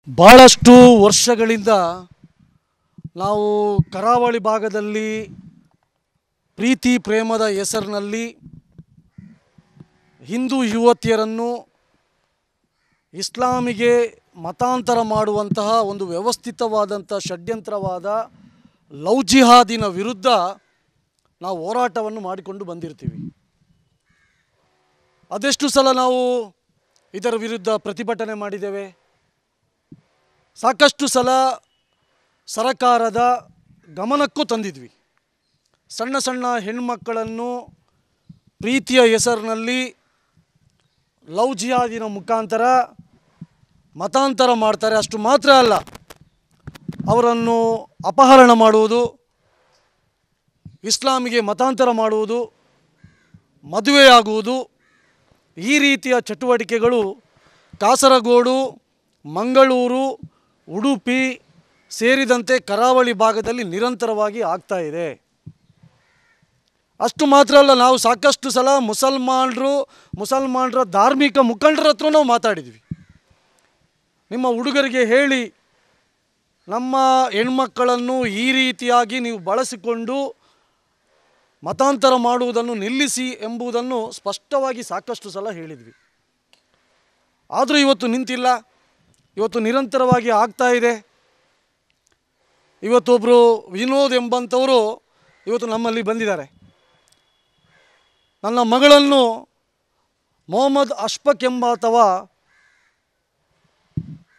ಭಾಳಷ್ಟು ವರ್ಷಗಳಿಂದ ನಾವು ಕರಾವಳಿ ಭಾಗದಲ್ಲಿ ಪ್ರೀತಿ ಪ್ರೇಮದ ಹೆಸರಿನಲ್ಲಿ ಹಿಂದೂ ಯುವತಿಯರನ್ನು ಇಸ್ಲಾಮಿಗೆ ಮತಾಂತರ ಮಾಡುವಂತಹ ಒಂದು ವ್ಯವಸ್ಥಿತವಾದಂಥ ಷಡ್ಯಂತ್ರವಾದ ಲವ್ ಜಿಹಾದಿನ ವಿರುದ್ಧ ನಾವು ಹೋರಾಟವನ್ನು ಮಾಡಿಕೊಂಡು ಬಂದಿರ್ತೀವಿ. ಅದೆಷ್ಟು ಸಲ ನಾವು ಇದರ ವಿರುದ್ಧ ಪ್ರತಿಭಟನೆ ಮಾಡಿದ್ದೇವೆ. ಸಾಕಷ್ಟು ಸಲ ಸರಕಾರದ ಗಮನಕ್ಕೂ ತಂದಿದ್ವಿ. ಸಣ್ಣ ಸಣ್ಣ ಹೆಣ್ಮಕ್ಕಳನ್ನು ಪ್ರೀತಿಯ ಹೆಸರಿನಲ್ಲಿ ಲವ್ ಜಿಹಾದಿನ ಮುಖಾಂತರ ಮತಾಂತರ ಮಾಡ್ತಾರೆ. ಅಷ್ಟು ಮಾತ್ರ ಅಲ್ಲ, ಅವರನ್ನು ಅಪಹರಣ ಮಾಡುವುದು, ಇಸ್ಲಾಮಿಗೆ ಮತಾಂತರ ಮಾಡುವುದು, ಮದುವೆಯಾಗುವುದು, ಈ ರೀತಿಯ ಚಟುವಟಿಕೆಗಳು ಕಾಸರಗೋಡು, ಮಂಗಳೂರು, ಉಡುಪಿ ಸೇರಿದಂತೆ ಕರಾವಳಿ ಭಾಗದಲ್ಲಿ ನಿರಂತರವಾಗಿ ಆಗ್ತಾ ಇದೆ. ಅಷ್ಟು ಮಾತ್ರ ಅಲ್ಲ, ನಾವು ಸಾಕಷ್ಟು ಸಲ ಮುಸಲ್ಮಾನರ ಧಾರ್ಮಿಕ ಮುಖಂಡರ ಹತ್ರ ನಾವು ಮಾತಾಡಿದ್ವಿ. ನಿಮ್ಮ ಹುಡುಗರಿಗೆ ಹೇಳಿ, ನಮ್ಮ ಹೆಣ್ಮಕ್ಕಳನ್ನು ಈ ರೀತಿಯಾಗಿ ನೀವು ಬಳಸಿಕೊಂಡು ಮತಾಂತರ ಮಾಡುವುದನ್ನು ನಿಲ್ಲಿಸಿ ಎಂಬುದನ್ನು ಸ್ಪಷ್ಟವಾಗಿ ಸಾಕಷ್ಟು ಸಲ ಹೇಳಿದ್ವಿ. ಆದರೂ ಇವತ್ತು ನಿಂತಿಲ್ಲ, ಇವತ್ತು ನಿರಂತರವಾಗಿ ಆಗ್ತಾ ಇದೆ. ಇವತ್ತೊಬ್ಬರು ವಿನೋದ್ ಎಂಬಂಥವರು ಇವತ್ತು ನಮ್ಮಲ್ಲಿ ಬಂದಿದ್ದಾರೆ. ನನ್ನ ಮಗಳನ್ನು ಮೊಹಮ್ಮದ್ ಅಶ್ಫಕ್ ಎಂಬಾತವ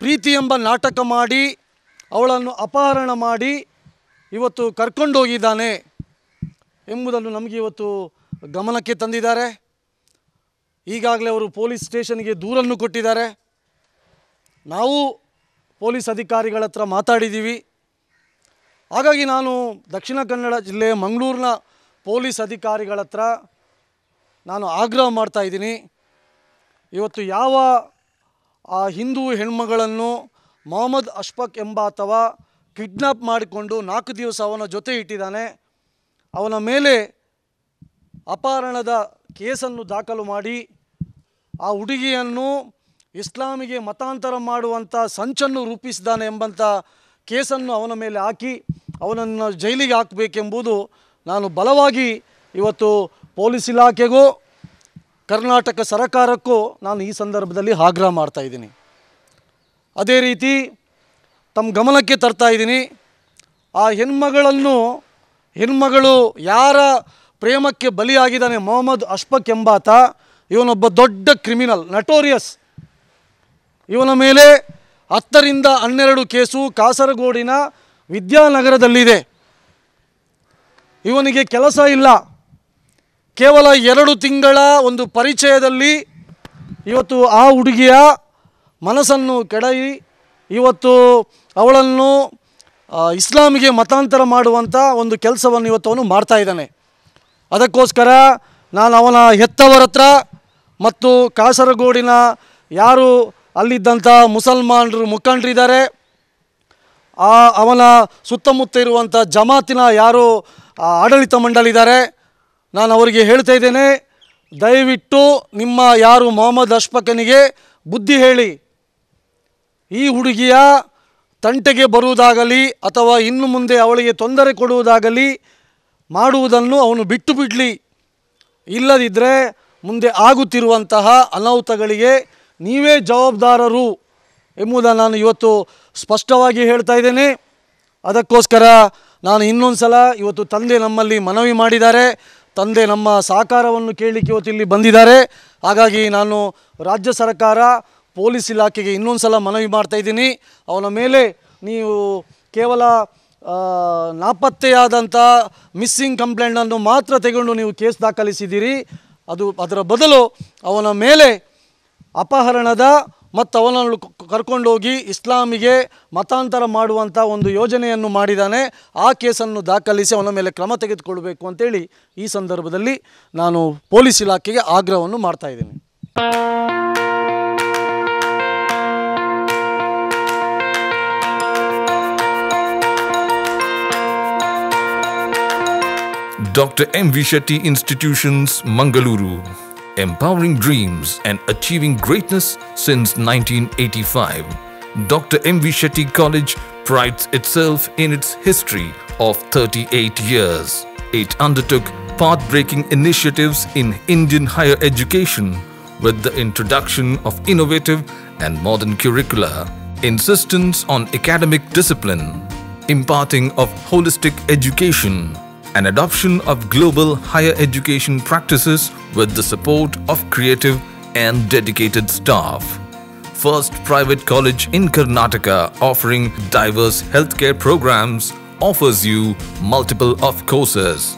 ಪ್ರೀತಿ ಎಂಬ ನಾಟಕ ಮಾಡಿ ಅವಳನ್ನು ಅಪಹರಣ ಮಾಡಿ ಇವತ್ತು ಕರ್ಕೊಂಡೋಗಿದ್ದಾನೆ ಎಂಬುದನ್ನು ನಮಗೆ ಇವತ್ತು ಗಮನಕ್ಕೆ ತಂದಿದ್ದಾರೆ. ಈಗಾಗಲೇ ಅವರು ಪೊಲೀಸ್ ಸ್ಟೇಷನ್ಗೆ ದೂರನ್ನು ಕೊಟ್ಟಿದ್ದಾರೆ. ನಾವು ಪೊಲೀಸ್ ಅಧಿಕಾರಿಗಳ ಹತ್ರ ಮಾತಾಡಿದ್ದೀವಿ. ಹಾಗಾಗಿ ನಾನು ದಕ್ಷಿಣ ಕನ್ನಡ ಜಿಲ್ಲೆಯ ಮಂಗಳೂರಿನ ಪೊಲೀಸ್ ಅಧಿಕಾರಿಗಳ ಹತ್ರ ನಾನು ಆಗ್ರಹ ಮಾಡ್ತಾಯಿದ್ದೀನಿ. ಇವತ್ತು ಯಾವ ಆ ಹಿಂದೂ ಹೆಣ್ಮಗಳನ್ನು ಮೊಹಮ್ಮದ್ ಅಶ್ಫಕ್ ಎಂಬಾತವ ಕಿಡ್ನಾಪ್ ಮಾಡಿಕೊಂಡು 4 ದಿವಸ ಅವನ ಜೊತೆ ಇಟ್ಟಿದ್ದಾನೆ, ಅವನ ಮೇಲೆ ಅಪಹರಣದ ಕೇಸನ್ನು ದಾಖಲು ಮಾಡಿ ಆ ಹುಡುಗಿಯನ್ನು ಇಸ್ಲಾಮಿಗೆ ಮತಾಂತರ ಮಾಡುವಂಥ ಸಂಚನ್ನು ರೂಪಿಸಿದ್ದಾನೆ ಎಂಬಂಥ ಕೇಸನ್ನು ಅವನ ಮೇಲೆ ಹಾಕಿ ಅವನನ್ನು ಜೈಲಿಗೆ ಹಾಕಬೇಕೆಂಬುದು ನಾನು ಬಲವಾಗಿ ಇವತ್ತು ಪೊಲೀಸ್ ಇಲಾಖೆಗೂ ಕರ್ನಾಟಕ ಸರ್ಕಾರಕ್ಕೂ ನಾನು ಈ ಸಂದರ್ಭದಲ್ಲಿ ಆಗ್ರಹ ಮಾಡ್ತಾಯಿದ್ದೀನಿ. ಅದೇ ರೀತಿ ತಮ್ಮ ಗಮನಕ್ಕೆ ತರ್ತಾಯಿದ್ದೀನಿ, ಆ ಹೆಣ್ಮಗಳು ಯಾರ ಪ್ರೇಮಕ್ಕೆ ಬಲಿಯಾಗಿದ್ದಾನೆ, ಮೊಹಮ್ಮದ್ ಅಶ್ಫಕ್ ಎಂಬಾತ, ಇವನೊಬ್ಬ ದೊಡ್ಡ ಕ್ರಿಮಿನಲ್, ನಟೋರಿಯಸ್. ಇವನ ಮೇಲೆ 10 ರಿಂದ 12 ಕೇಸು ಕಾಸರಗೋಡಿನ ವಿದ್ಯಾನಗರದಲ್ಲಿದೆ. ಇವನಿಗೆ ಕೆಲಸ ಇಲ್ಲ. ಕೇವಲ 2 ತಿಂಗಳ ಒಂದು ಪರಿಚಯದಲ್ಲಿ ಇವತ್ತು ಆ ಹುಡುಗಿಯ ಮನಸ್ಸನ್ನು ಕೆಡವಿ ಇವತ್ತು ಅವಳನ್ನು ಇಸ್ಲಾಮಿಗೆ ಮತಾಂತರ ಮಾಡುವಂಥ ಒಂದು ಕೆಲಸವನ್ನು ಇವತ್ತು ಅವನು ಮಾಡ್ತಾಯಿದ್ದಾನೆ. ಅದಕ್ಕೋಸ್ಕರ ನಾನು ಅವನ ಹೆತ್ತವರ ಹತ್ರ ಮತ್ತು ಕಾಸರಗೋಡಿನ ಯಾರು ಅಲ್ಲಿದ್ದಂಥ ಮುಸಲ್ಮಾನರು ಮುಖಂಡರಿದ್ದಾರೆ, ಅವನ ಸುತ್ತಮುತ್ತ ಇರುವಂಥ ಜಮಾತಿನ ಯಾರು ಆಡಳಿತ ಮಂಡಳಿದ್ದಾರೆ, ನಾನು ಅವರಿಗೆ ಹೇಳ್ತಾ ಇದ್ದೇನೆ, ದಯವಿಟ್ಟು ನಿಮ್ಮ ಯಾರು ಮೊಹಮ್ಮದ್ ಅಶ್ಫಕನಿಗೆ ಬುದ್ಧಿ ಹೇಳಿ. ಈ ಹುಡುಗಿಯ ತಂಟೆಗೆ ಬರುವುದಾಗಲಿ ಅಥವಾ ಇನ್ನು ಮುಂದೆ ಅವಳಿಗೆ ತೊಂದರೆ ಕೊಡುವುದಾಗಲಿ ಮಾಡುವುದನ್ನು ಅವನು ಬಿಟ್ಟು ಬಿಡಲಿ. ಇಲ್ಲದಿದ್ದರೆ ಮುಂದೆ ಆಗುತ್ತಿರುವಂತಹ ಅನಾಹುತಗಳಿಗೆ ನೀವೇ ಜವಾಬ್ದಾರರು ಎಂಬುದನ್ನು ನಾನು ಇವತ್ತು ಸ್ಪಷ್ಟವಾಗಿ ಹೇಳ್ತಾ ಇದ್ದೇನೆ. ಅದಕ್ಕೋಸ್ಕರ ನಾನು ಇನ್ನೊಂದು ಸಲ ಇವತ್ತು ತಂದೆ ನಮ್ಮಲ್ಲಿ ಮನವಿ ಮಾಡಿದ್ದಾರೆ, ತಂದೆ ನಮ್ಮ ಸಹಕಾರವನ್ನು ಕೇಳಲಿಕ್ಕೆ ಇವತ್ತು ಇಲ್ಲಿ ಬಂದಿದ್ದಾರೆ. ಹಾಗಾಗಿ ನಾನು ರಾಜ್ಯ ಸರ್ಕಾರ ಪೊಲೀಸ್ ಇಲಾಖೆಗೆ ಇನ್ನೊಂದು ಸಲ ಮನವಿ ಮಾಡ್ತಾಯಿದ್ದೀನಿ, ಅವನ ಮೇಲೆ ನೀವು ಕೇವಲ ನಾಪತ್ತೆಯಾದಂಥ ಮಿಸ್ಸಿಂಗ್ ಕಂಪ್ಲೇಂಟನ್ನು ಮಾತ್ರ ತೆಗೆದು ನೀವು ಕೇಸ್ ದಾಖಲಿಸಿದ್ದೀರಿ. ಅದರ ಬದಲು ಅವನ ಮೇಲೆ ಅಪಹರಣದ ಮತ್ತು ಅವನನ್ನು ಕರ್ಕೊಂಡೋಗಿ ಇಸ್ಲಾಮಿಗೆ ಮತಾಂತರ ಮಾಡುವಂಥ ಒಂದು ಯೋಜನೆಯನ್ನು ಮಾಡಿದ್ದಾನೆ. ಆ ಕೇಸನ್ನು ದಾಖಲಿಸಿ ಅವನ ಮೇಲೆ ಕ್ರಮ ತೆಗೆದುಕೊಳ್ಬೇಕು ಅಂತೇಳಿ ಈ ಸಂದರ್ಭದಲ್ಲಿ ನಾನು ಪೊಲೀಸ್ ಇಲಾಖೆಗೆ ಆಗ್ರಹವನ್ನು ಮಾಡ್ತಾಯಿದ್ದೀನಿ. Dr. M. V. Shetty Institutions, Mangaluru. Empowering dreams and achieving greatness since 1985. Dr. M.V. Shetty College prides itself in its history of 38 years. It undertook path-breaking initiatives in Indian higher education with the introduction of innovative and modern curricula, insistence on academic discipline, imparting of holistic education, and adoption of global higher education practices with the support of creative and dedicated staff. First private college in Karnataka offering diverse healthcare programs, offers you multiple of courses.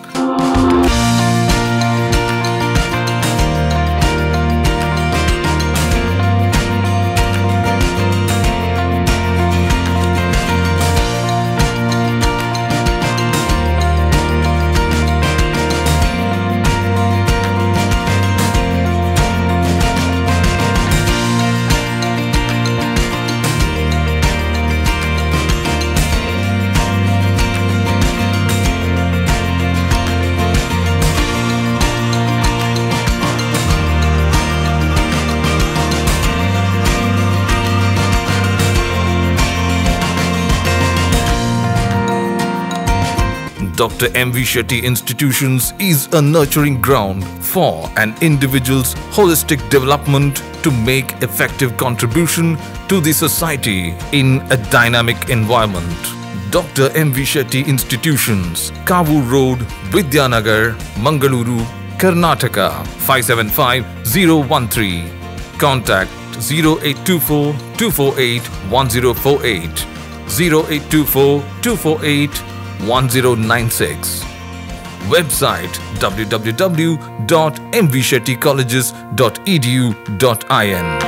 Dr. M.V. Shetty Institutions is a nurturing ground for an individual's holistic development to make effective contribution to the society in a dynamic environment. Dr. M.V. Shetty Institutions, Kavu Road, Vidyanagar, Mangaluru, Karnataka 575013. Contact 0824 248 1048, 0824 248 1096. Website www.mvshettycolleges.edu.in.